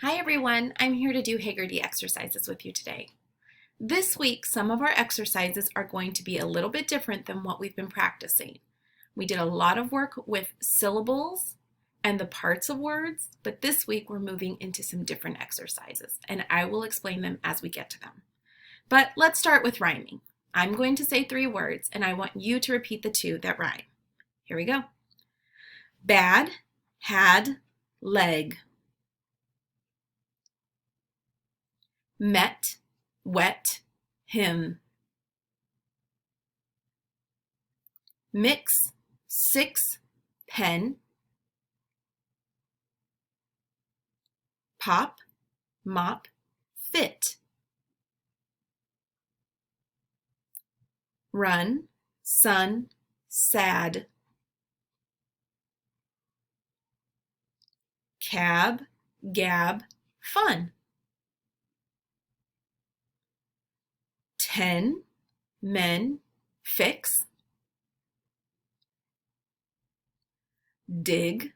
Hi everyone, I'm here to do Heggerty exercises with you today. This week, some of our exercises are going to be a little bit different than what we've been practicing. We did a lot of work with syllables and the parts of words, but this week we're moving into some different exercises, and I will explain them as we get to them. But let's start with rhyming. I'm going to say 3 words, and I want you to repeat the 2 that rhyme. Here we go. Bad, had, leg. Met, wet, him. Mix, 6, pen. Pop, mop, fit. Run, sun, sad. Cab, gab, fun. 10, men, fix. Dig,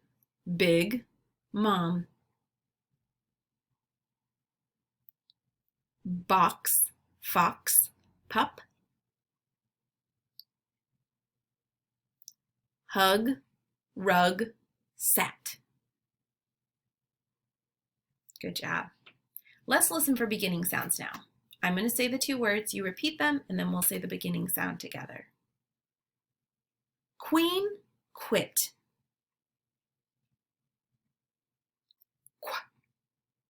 big, mom. Box, fox, pup. Hug, rug, sat. Good job. Let's listen for beginning sounds now. I'm going to say the 2 words, you repeat them, and then we'll say the beginning sound together. Queen, quit. Qu.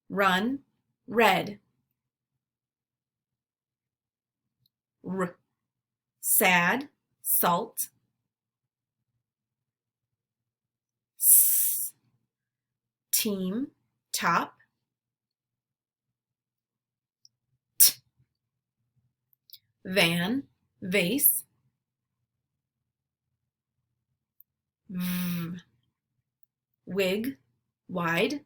Run, red. R. Sad, salt. S. Team, top. Van, vase. V. Wig, wide.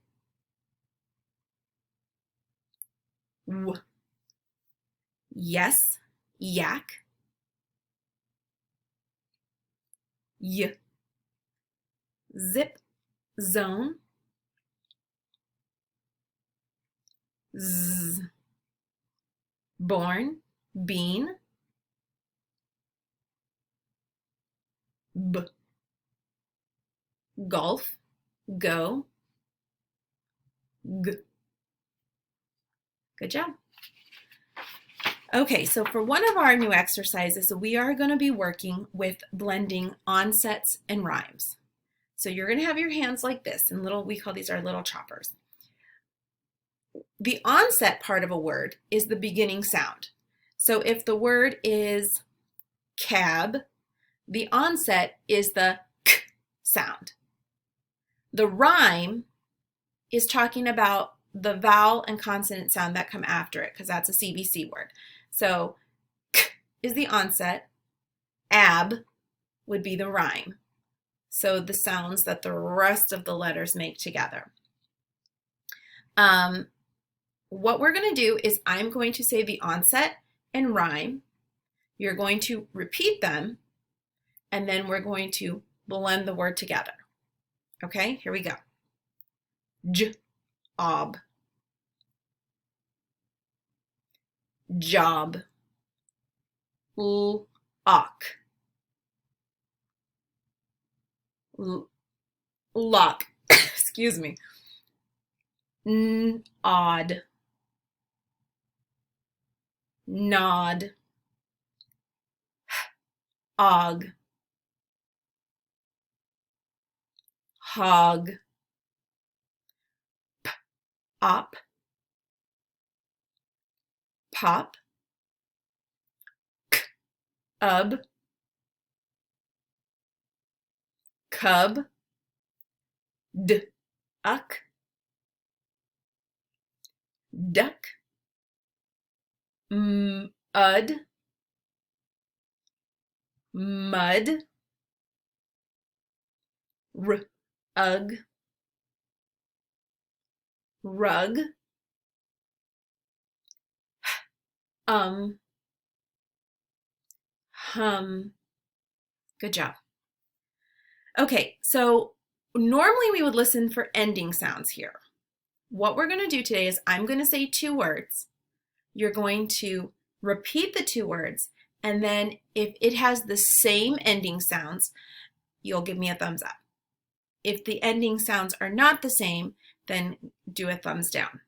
W. Yes, yak. Y. Zip, zone. Z. Born, bean. B. Golf, go. G. Good job. Okay, so for one of our new exercises, we are going to be working with blending onsets and rhymes. So you're going to have your hands like this, and we call these our little choppers. The onset part of a word is the beginning sound. So if the word is cab, the onset is the k sound. The rhyme is talking about the vowel and consonant sound that come after it, because that's a CBC word. So k is the onset, ab would be the rhyme. So the sounds that the rest of the letters make together. What we're going to do is I'm going to say the onset and rhyme. You're going to repeat them, and then we're going to blend the word together. Okay, here we go. Ob. Job. Lock. Lock. Excuse me. Odd. Nod. Og. Hog. Op. Pop. Ub. Cub. Uck. Duck. Ud. Mud. Ug. Rug. Hum. Good job. Okay, so normally we would listen for ending sounds here. What we're going to do today is I'm going to say 2 words. You're going to repeat the 2 words, and then if it has the same ending sounds, you'll give me a thumbs up. If the ending sounds are not the same, then do a thumbs down.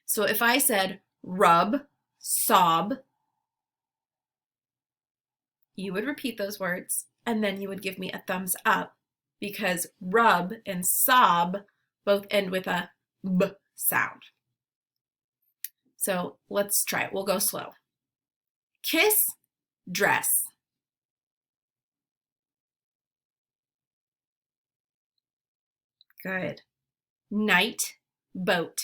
So if I said rub, sob, you would repeat those words, and then you would give me a thumbs up because rub and sob both end with a b sound. So let's try it. We'll go slow. Kiss, dress. Good. Night, boat.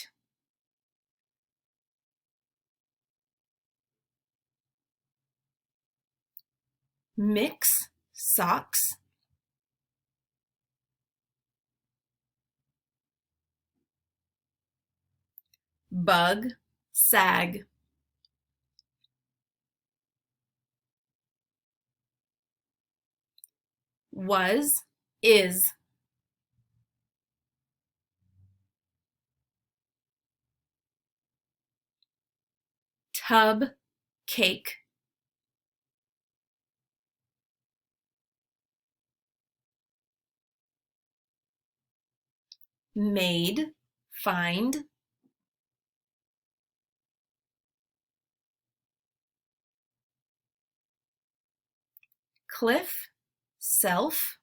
Mix, socks. Bug, sag. Was, is. Tub, cake. Made, find. Cliff, self.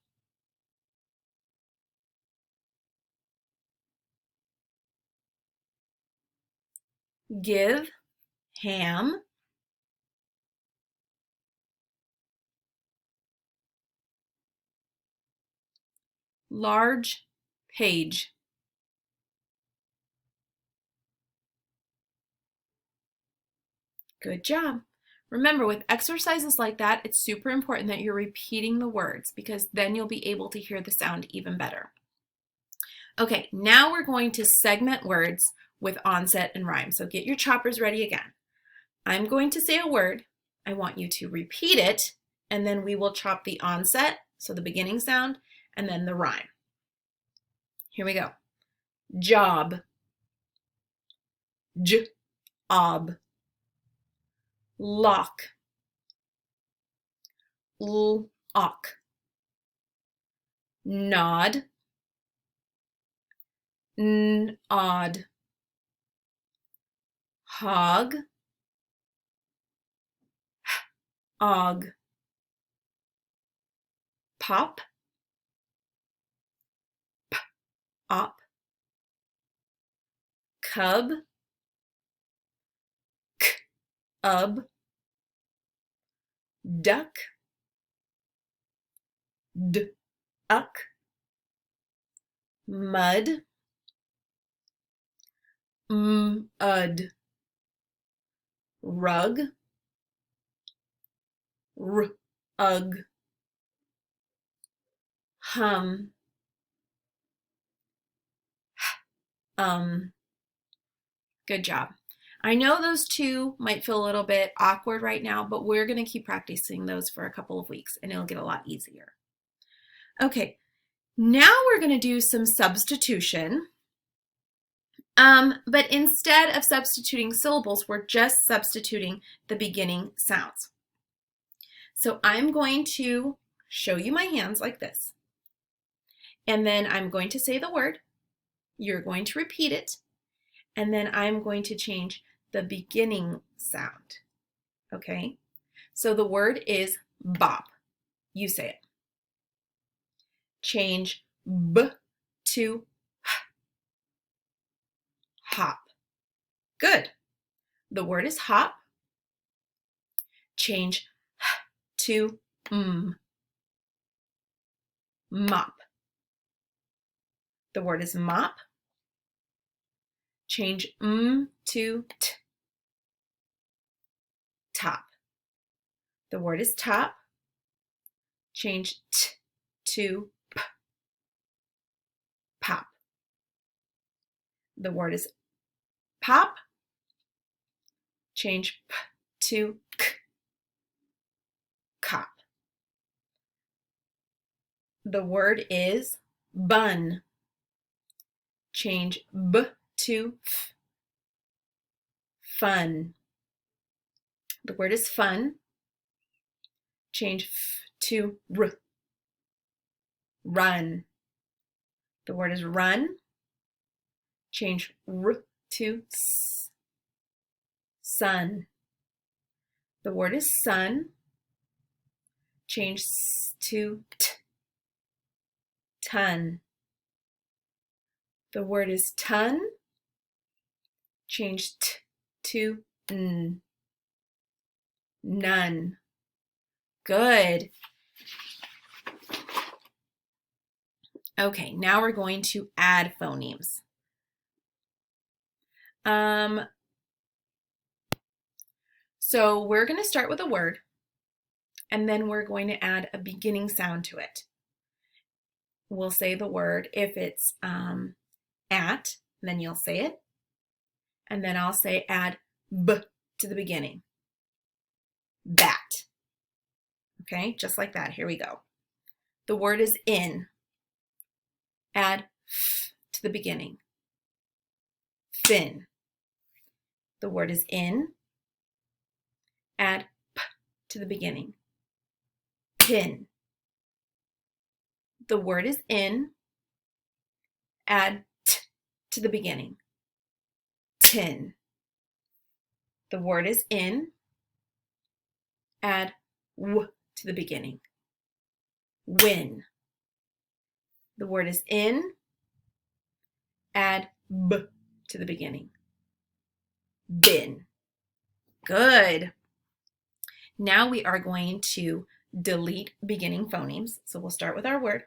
Give, ham. Large, page. Good job. Remember, with exercises like that, it's super important that you're repeating the words because then you'll be able to hear the sound even better. Okay, now we're going to segment words with onset and rhyme. So get your choppers ready again. I'm going to say a word. I want you to repeat it, and then we will chop the onset, so the beginning sound, and then the rhyme. Here we go. Job. J-ob. Lock. L-ock. Nod. N-odd. Hog. Og. Pop. Op. Cub. Ub. Duck. Uck. Mud. Ud. Rug. Ugh. Hum. Good job. I know those 2 might feel a little bit awkward right now, but we're going to keep practicing those for a couple of weeks and it'll get a lot easier. Okay, now we're going to do some substitution. But instead of substituting syllables, we're just substituting the beginning sounds. So I'm going to show you my hands like this. And then I'm going to say the word. You're going to repeat it. And then I'm going to change the beginning sound. Okay? So the word is bop. You say it. Change b to h. Hop. Good. The word is hop. Change h to m. Mop. The word is mop. Change to t. Top. The word is top. Change t to p. Pop. The word is pop. Change p to k. Cop. The word is bun. change B to F. Fun. The word is fun. Change F to R. Run. The word is run. Change R to S. Sun. The word is sun. Change S to T. Ton. The word is ton. Change T to N. None. Good. Okay, now we're going to add phonemes. So we're going to start with a word, and then we're going to add a beginning sound to it. We'll say the word. If it's at, then you'll say it, and then I'll say add B to the beginning. Bat. Okay, just like that. Here we go. The word is in. Add F to the beginning. Fin. The word is in. Add P to the beginning. Pin. The word is in. Add T to the beginning. Tin. The word is in. Add W to the beginning. Win. The word is in. Add B to the beginning. Bin. Good. Now we are going to delete beginning phonemes. So we'll start with our word.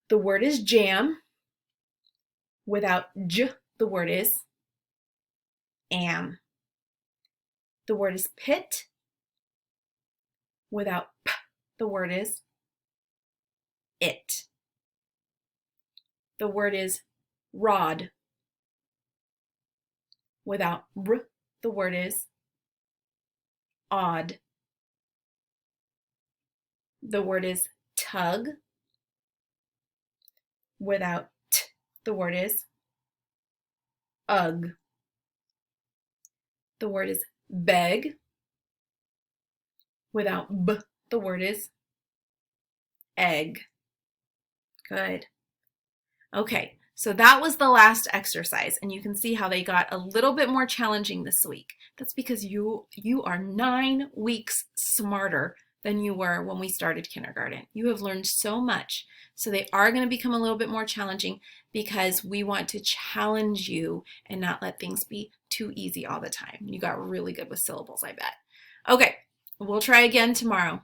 The word is jam. Without J, the word is am. The word is pit. Without P, the word is it. The word is rod. Without R, the word is odd. The word is tug. Without T, the word is ugh. The word is beg. Without B, the word is egg. Good. Okay, so that was the last exercise, and you can see how they got a little bit more challenging this week. That's because you are 9 weeks smarter than you were when we started kindergarten. You have learned so much. So they are going to become a little bit more challenging because we want to challenge you and not let things be too easy all the time. You got really good with syllables, I bet. Okay, we'll try again tomorrow.